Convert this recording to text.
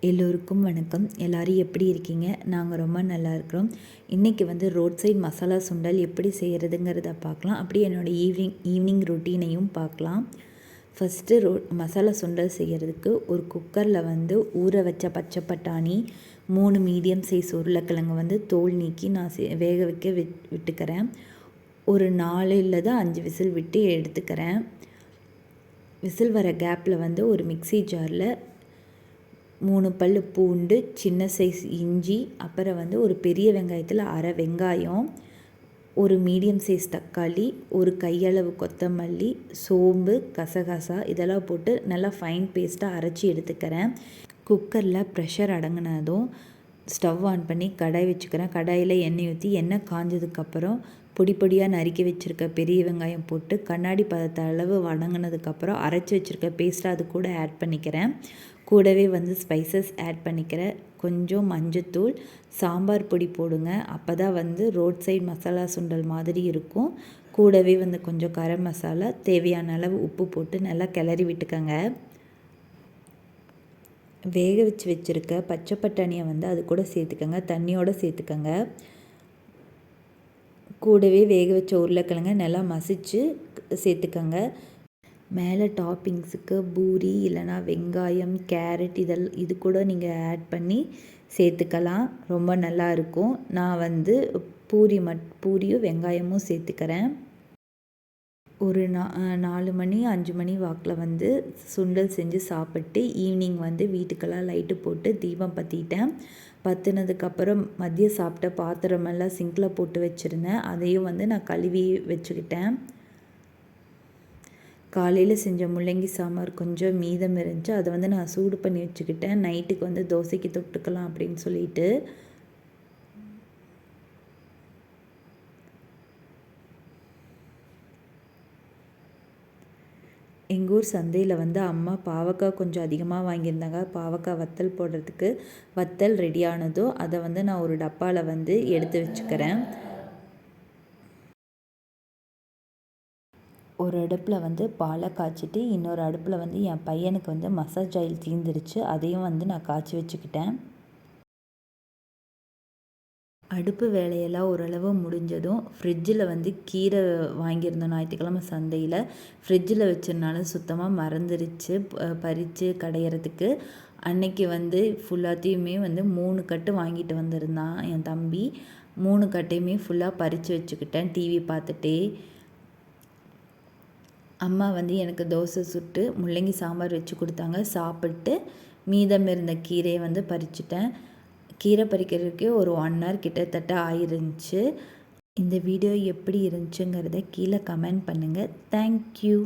எல்லோருக்கும் வணக்கம். எல்லோரும் எப்படி இருக்கீங்க? நாங்கள் ரொம்ப நல்லா இருக்கிறோம். இன்றைக்கி ரோட் சைட் மசாலா சுண்டல் எப்படி செய்கிறதுங்கிறத பார்க்கலாம். அப்படியே என்னோடய ஈவினிங் ரொட்டீனையும் பார்க்கலாம். ஃபஸ்ட்டு மசாலா சுண்டல் செய்கிறதுக்கு ஒரு குக்கரில் ஊற வச்ச பச்சை பட்டாணி, 3 மீடியம் சைஸ் உருளைக்கிழங்கு தோல் நீக்கி நான் வேக வைக்க விட்டுக்கிறேன். ஒரு 4 இல்லது 5 விசில் விட்டு எடுத்துக்கிறேன். விசில் வர கேப்பில் ஒரு மிக்ஸி ஜாரில் 3 பல் பூண்டு, சின்ன சைஸ் இஞ்சி, அப்புறம் ஒரு பெரிய வெங்காயத்தில் அரை வெங்காயம், ஒரு மீடியம் சைஸ் தக்காளி, ஒரு கையளவு கொத்தமல்லி, சோம்பு, கசகசா இதெல்லாம் போட்டு நல்லா ஃபைன் பேஸ்ட்டாக அரைச்சி எடுத்துக்கிறேன். குக்கரில் ப்ரெஷர் அடங்கினதும் ஸ்டவ் ஆன் பண்ணி கடாய் வச்சுக்கிறேன். கடாயில் எண்ணெய் ஊற்றி எண்ணெய் காஞ்சதுக்கப்புறம் பொடி பொடியாக நறுக்கி வச்சுருக்க பெரிய வெங்காயம் போட்டு கண்ணாடி பதத்த அளவு வதங்கினதுக்கப்புறம் அரைச்சி வச்சுருக்க பேஸ்ட்டை அது கூட ஆட் பண்ணிக்கிறேன். கூடவே ஸ்பைசஸ் ஆட் பண்ணிக்கிறேன். கொஞ்சம் மஞ்சத்தூள், சாம்பார் பொடி போடுங்க. அப்போ தான் ரோட் சைட் மசாலா சுண்டல் மாதிரி இருக்கும். கூடவே கொஞ்சம் கரம் மசாலா, தேவையான அளவு உப்பு போட்டு நல்லா கிளறி விட்டுக்கோங்க. வேக வச்சுருக்க பச்சை பட்டாணியை அது கூட சேர்த்துக்கோங்க. தண்ணியோடு சேர்த்துக்கோங்க. கூடவே வேக வச்ச உருளைக்கிழங்க நல்லா மசிச்சு சேர்த்துக்கோங்க. மேலே டாப்பிங்ஸுக்கு பூரி இல்லைனா வெங்காயம், கேரட் இது கூட நீங்கள் ஆட் பண்ணி சேர்த்துக்கலாம். ரொம்ப நல்லாயிருக்கும். நான் பூரியும் வெங்காயமும் சேர்த்துக்கிறேன். ஒரு 4 மணி 5 மணி வாக்கில் சுண்டல் செஞ்சு சாப்பிட்டு ஈவினிங் வீட்டுக்கெல்லாம் லைட்டு போட்டு தீபம் பற்றிட்டேன். பற்றினதுக்கப்புறம் மதியம் சாப்பிட்ட பாத்திரமெல்லாம் சிங்கில் போட்டு வச்சுருந்தேன். அதையும் நான் கழுவி வச்சுக்கிட்டேன். காலையில் செஞ்ச முள்ளங்கி சாம்பார் கொஞ்சம் மீதம் இருந்துச்சு. அதை நான் சூடு பண்ணி வச்சுக்கிட்டேன். நைட்டுக்கு தோசைக்கு தொட்டுக்கலாம் அப்படின்னு சொல்லிட்டு. எங்கள் ஊர் சந்தையில் அம்மா பாவக்காய் கொஞ்சம் அதிகமாக வாங்கியிருந்தாங்க. பாவக்காய் வத்தல் போடுறதுக்கு வத்தல் ரெடியானதோ அதை நான் ஒரு டப்பாவில் எடுத்து வச்சுக்கிறேன். ஒரு அடுப்பில் பாலை காய்ச்சிட்டு இன்னொரு அடுப்பில் என் பையனுக்கு மசாஜ் ஆயில் தீர்ந்துருச்சு. அதையும் நான் காய்ச்சி வச்சுக்கிட்டேன். அடுப்பு வேலையெல்லாம் ஓரளவு முடிஞ்சதும் ஃப்ரிட்ஜில் கீரை வாங்கியிருந்தோம் ஞாயிற்றுக்கிழமை சந்தையில். ஃப்ரிட்ஜில் வச்சதுனால சுத்தமாக மறந்துருச்சு பறித்து கடையிறதுக்கு. அன்னைக்கு ஃபுல்லாத்தையுமே 3 கட்டு வாங்கிட்டு வந்திருந்தான் என் தம்பி. 3 கட்டையுமே ஃபுல்லாக பறித்து வச்சுக்கிட்டேன் டிவி பார்த்துட்டே. அம்மா எனக்கு தோசை சுட்டு முள்ளங்கி சாம்பார் வச்சு கொடுத்தாங்க. சாப்பிட்டு மீதம் இருந்த கீரையை பறிச்சிட்டேன். கீரை பறிக்கிறதுக்கே ஒரு 1 hour கிட்டத்தட்ட ஆயிருந்துச்சு. இந்த வீடியோ எப்படி இருந்துச்சுங்கிறத கீழே கமெண்ட் பண்ணுங்கள். தேங்க்யூ.